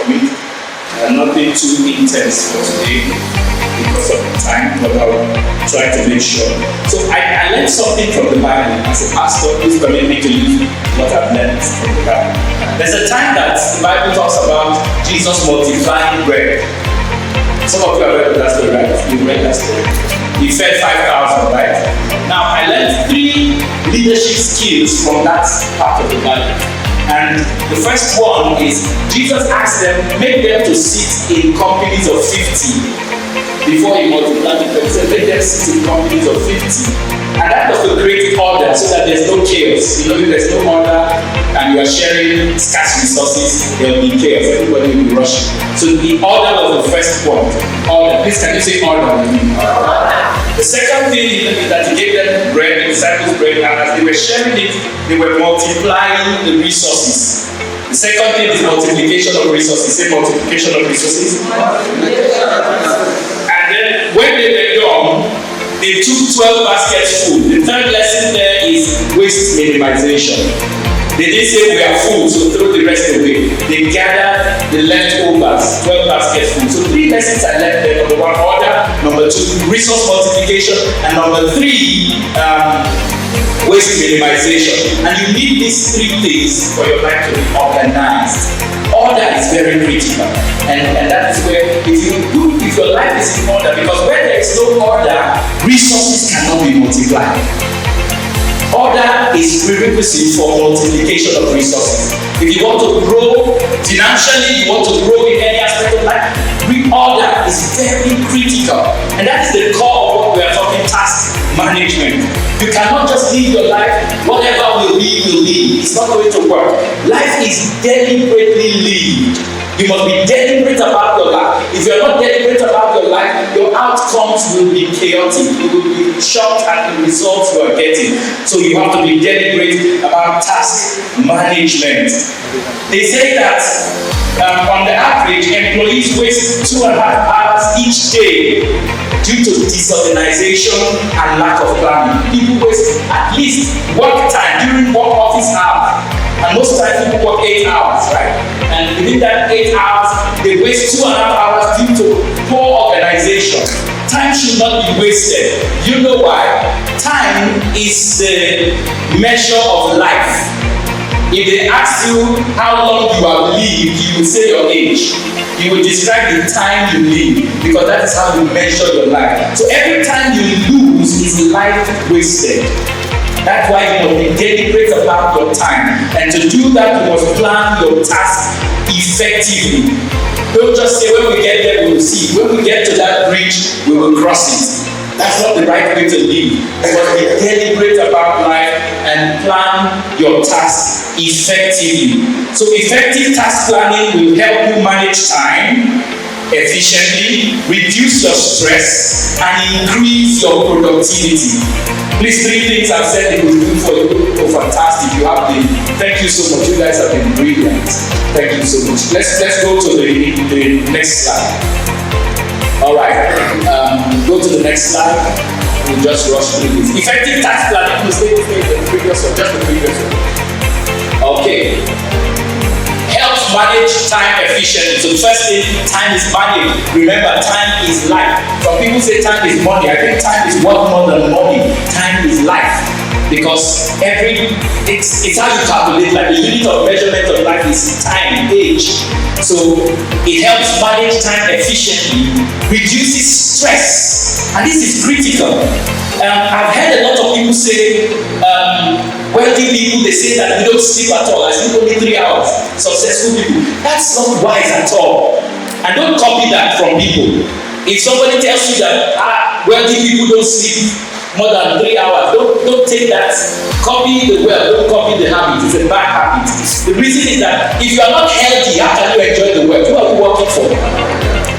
from it. Nothing too intense for today because of the time, but I'll try to make sure. So I learned something from the Bible. As a pastor, please permit me to use what I've learned from the Bible. There's a time that the Bible talks about Jesus multiplying bread. Some of you have read that story, right? You read that story. He fed 5,000, right? Now, I learned 3 leadership skills from that part of the Bible. And the first one is Jesus asked them, make them to sit in companies of 50 before he multiplied the bread. He said, make them sit in companies of 50. And that was to create order so that there's no chaos. You know, if there's no order and you are sharing scarce resources, there will be chaos. Everybody will be rushing. So the order was the first point. Order. Please, can you say order? The second thing is that he gave them bread, the disciples bread, and as they were sharing it, they were multiplying the resources. The second thing is multiplication of resources. Say multiplication of resources. And then when they were done, they took 12 baskets full. The third lesson there is waste minimization. They didn't say we are full, so throw the rest away. They gathered the leftovers, 12 baskets full. So 3 lessons I learned there. Number 1, order. Number 2, resource multiplication. And number 3, waste minimization. And you need these 3 things for your life to be organized. Order is very critical. And that is where if your life is in order, because where there is no order, resources cannot be multiplied. Order is prerequisite for multiplication of resources. If you want to grow financially, you want to grow in any aspect of life, order is very critical. And that is the core of what we are talking, task management. You cannot just live your life, whatever will be, will be. It's not going to work. Life is deliberately lived. You must be deliberate about your life. If you're not deliberate about your life, your outcomes will be chaotic. You will be shocked at the results you are getting. So you have to be deliberate about task management. They say that on the average, employees waste 2.5 hours each day due to disorganization and lack of planning. People waste at least work time during work office hours. And most times people work 8 hours, right? And within that 8 hours, they waste 2.5 hours due to poor organization. Time should not be wasted. You know why? Time is the measure of life. If they ask you how long you have lived, you will say your age. You will describe the time you live, because that is how you measure your life. So every time you lose is life wasted. That's why you must be deliberate about your time. And to do that, you must plan your task effectively. Don't just say, when we get there, we will see. When we get to that bridge, we will cross it. That's not the right way to live. You must be deliberate about life and plan your tasks effectively. So effective task planning will help you manage time efficiently, reduce your stress, and increase your productivity. Please, 3 things I've said it will do for you. Oh, fantastic. You have been. Thank you so much. You guys have been brilliant. Thank you so much. Let's go to the next slide. All right. Go to the next slide. We'll just rush through this. Effective task planning. We'll stay with the previous one, just the previous one. Okay. Helps manage time efficiently. So the first thing, time is managed. Remember, time is life. Some people say time is money. I think time is worth more than money. Time is life. Because it's how you calculate life. The unit of measurement of life is time, age. So it helps manage time efficiently, reduces stress. And this is critical. I've heard a lot of people say, wealthy people, they say that we don't sleep at all. I sleep only 3 hours. Successful people. That's not wise at all. And don't copy that from people. If somebody tells you that wealthy people don't sleep more than 3 hours, don't take that. Copy the wealth, don't copy the habit. It's a bad habit. The reason is that if you are not healthy, how can you enjoy the wealth? Who are you working for?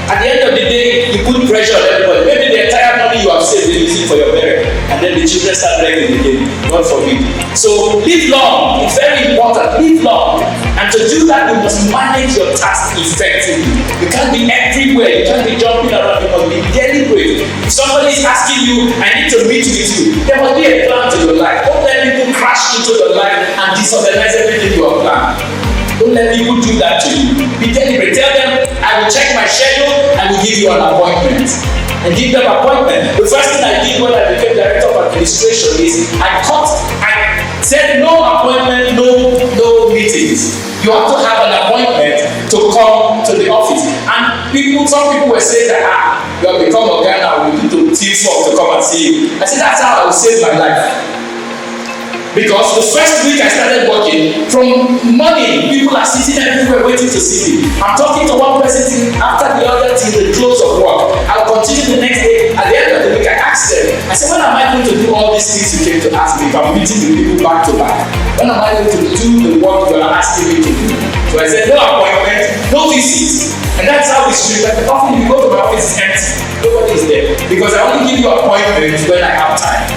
At the end of the day, you put pressure on everybody. Maybe the entire money you have saved, you use it for your parents, and then the children start begging again. God forbid. So live long. It's very important. Live long. And to do that, you must manage your task effectively. You can't be everywhere. You can't be jumping around. You must be deliberate. If somebody is asking you, I need to meet with you, there must be a plan to your life. Don't let people crash into your life and disorganize everything you have planned. Don't let people do that to you. Be deliberate. Tell them, I will check my schedule, I will give you an appointment. And give them appointment. The first thing I did when I became director of administration is I said no appointment, no meetings. You have to have an appointment to come to the office. And some people were saying that, you have become a guy now, we need to team up to come and see you. I said, that's how I will save my life. Because the first week I started working, from morning, people are sitting everywhere waiting to see me. I'm talking to one person after the other till the close of work. I'll continue the next day. At the end of the week, I asked them, I said, when am I going to do all these things you came to ask me? If I'm meeting with people back to back, when am I going to do the work you are asking me to do? So I said, no appointment, no visits. And that's how we stream. Like, often you go to my office, it's empty. Nobody is there. Because I only give you appointments when I have time.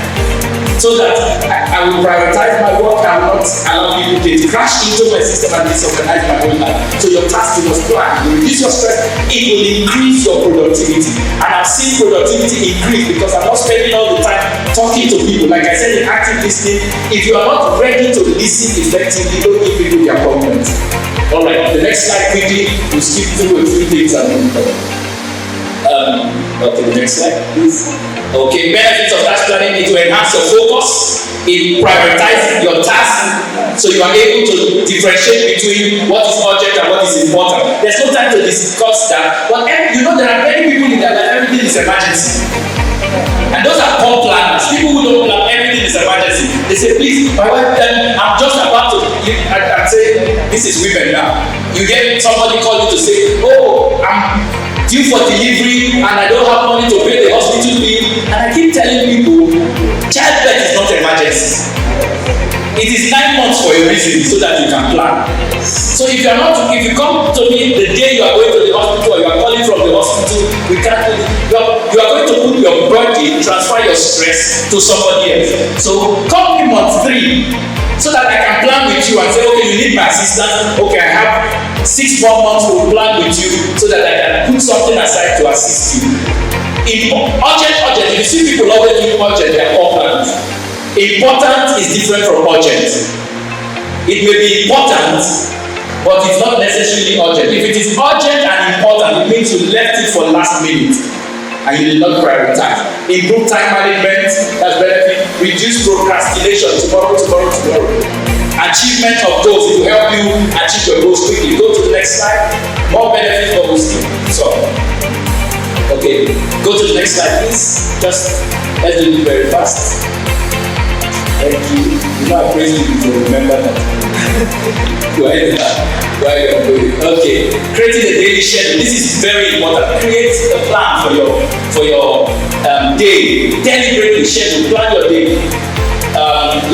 So that I will prioritize my work. I will not allow people to crash into my system and disorganize my whole life. So your task must plan. You reduce your stress, it will increase your productivity. And I've seen productivity increase because I'm not spending all the time talking to people. Like I said in active listening, if you are not ready to listen effectively, don't give people the appointment. Alright, the next slide quickly, we'll skip through a few things and okay, the next slide, please. Okay, benefits of task planning is to enhance your focus in prioritizing your task so you are able to differentiate between what is urgent and what is important. There's no time to discuss that, but you know there are many people in their life, everything is emergency. And those are poor planners. People who don't plan, everything is emergency. They say, please, my wife, I'm just about to, I'm saying, this is women now. You get somebody call you to say, oh, I'm due for delivery and I don't have money to pay the hospital bill. And I keep telling people, childbirth is not emergency. It is 9 months for a reason so that you can plan. So if you come to me the day you are going to the hospital or you are calling from the hospital, you are going to put your burden, transfer your stress to somebody else. So call me month 3 so that I can plan with you and say, okay, you need my assistance. Okay, I have 6 more months to plan with you so that I can put something aside to assist you. Urgent, if you see people always doing urgent, they are poor plans. Important is different from urgent. It may be important, but it's not necessarily urgent. If it is urgent and important, it means you left it for last minute and you did not prioritize. Improve time management, that's benefit. Reduce procrastination, tomorrow. Achievement of goals, it will help you achieve your goals quickly. Go to the next slide. More benefits for boosting. So, okay, go to the next slide, please. Let's do it very fast. Thank you. You know I praise you to remember that. Why you are doing? Okay. Creating a daily schedule. This is very important. Create a plan for your day. Deliberately schedule. Plan your day.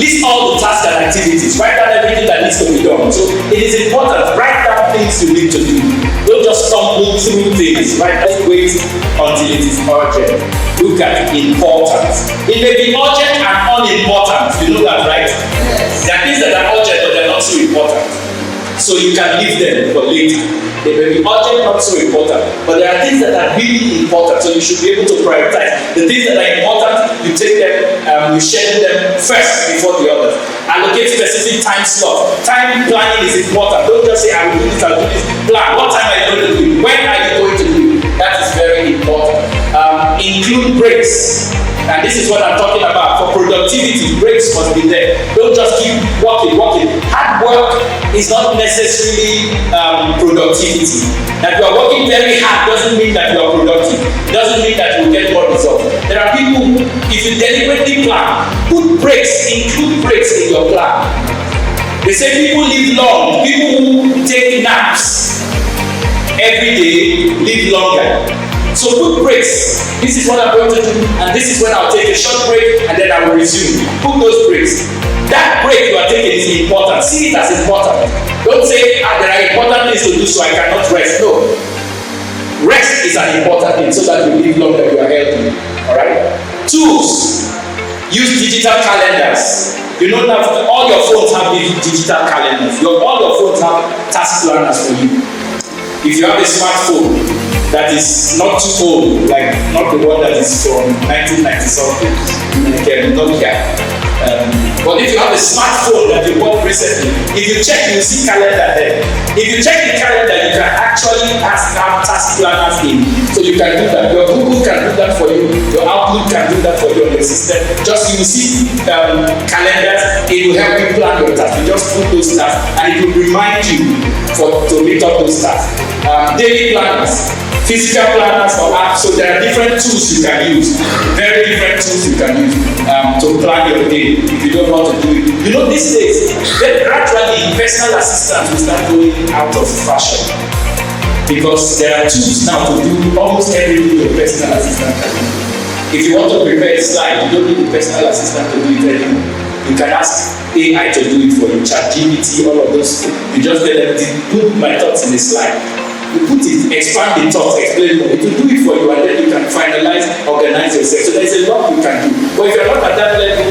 List all the tasks and activities. Write down everything that needs to be done. So it is important. Write down things you need to do. Don't just stumble through things. Right? Don't wait until it is urgent. Look at importance. It may be urgent and unimportant. You know that, right? Yes. There are things that are urgent but they're not so important. So you can leave them for later. They may be urgent, not so important. But there are things that are really important. So you should be able to prioritize. The things that are important, you take them, you schedule them first before the others. Allocate specific time slots. Time planning is important. Don't just say, I will do this, I'll do this. Plan. What time are you going to do it? When are you going to do it? That is very important. Include breaks. And this is what I'm talking about. For productivity, breaks must be there. Don't just keep working. Hard work is not necessarily productivity. That you are working very hard doesn't mean that you are productive. It doesn't mean that you will get more results. There are people, if you deliberately plan, put breaks, include breaks in your plan. They say people live long. People who take naps every day live longer. So put breaks. This is what I'm going to do, and this is when I'll take a short break, and then I will resume. Put those breaks. That break you are taking is important. See it as important. Don't say, there are important things to do, so I cannot rest. No. Rest is an important thing, so that you live longer, you are healthy. Alright? Tools. Use digital calendars. You know that all your phones have digital calendars. All your phones have task planners for you. If you have a smartphone that is not too old, like not the one that is from 1990 something, like Nokia, But if you have a smartphone that you bought recently, if you check, you will see calendar there. If you check the calendar, you can actually have task planners in. So you can do that. Your Google can do that for you. Your Outlook can do that for you on your system. Just you will see calendars. It will help you plan your tasks. You just put those tasks and it will remind you to meet up those tasks. Daily planners, physical planners or apps. So there are different tools you can use. Very different tools you can use to plan your day if you don't know how to do it. You know, these days, gradually personal assistants will start going out of fashion. Because there are tools now to do almost everything your personal assistant can do. If you want to prepare a slide, you don't need a personal assistant to do it anymore. You can ask AI to do it for you, ChatGPT, all of those. You just let them put my thoughts in a slide. You put it, expand the thoughts, explain more. It will do it for you, and then you can finalize, organize yourself. So there's a lot you can do. But if you're not at that level,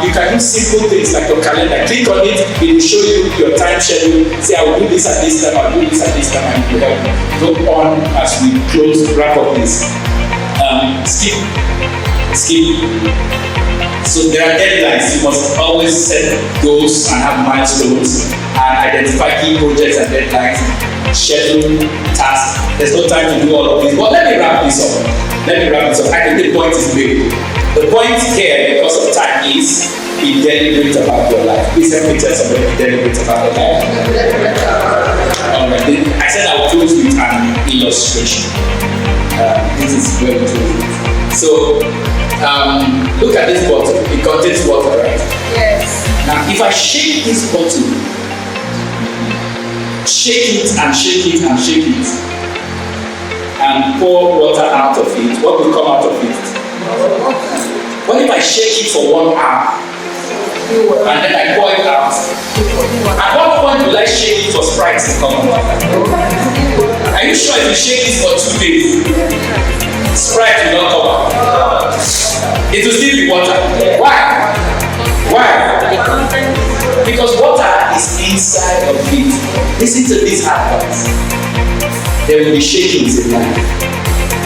you can do simple things like your calendar. Click on it, it will show you your time schedule. Say, I will do this at this time, I'll do this at this time, and it will help you. Go on as we wrap up this. Skip. So there are deadlines. You must always set goals and have milestones and identify key projects and deadlines, schedule tasks. There's no time to do all of this. But let me wrap this up. I think the point is big. The point here, because of time, is be deliberate about your life. Please help me tell somebody be deliberate about your life. Alright. I said I will close with an illustration. This is where we close it. So, look at this bottle. It contains water, right? Yes. Now, if I shake this bottle, shake it and pour water out of it, what will come out of it? What if I shake it for 1 hour and then I pour it out? At what point will I shake it for Sprite to come out? Are you sure if you shake it for 2 days, Sprite will not come out? It will still be water. Why? Because water is inside of it. Listen to this advice. There will be shakings in life.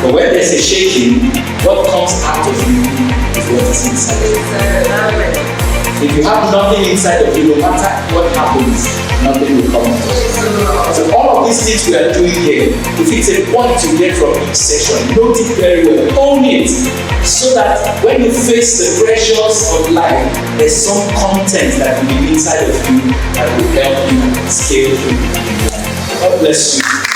But when there's a shaking, what comes out of you is what is inside of you. If you have nothing inside of you, no matter what happens, nothing will come out. So all of these things we are doing here, if it's a point to get from each session, note it very well, own it, so that when you face the pressures of life, there's some content that will be inside of you that will help you scale through. God bless you.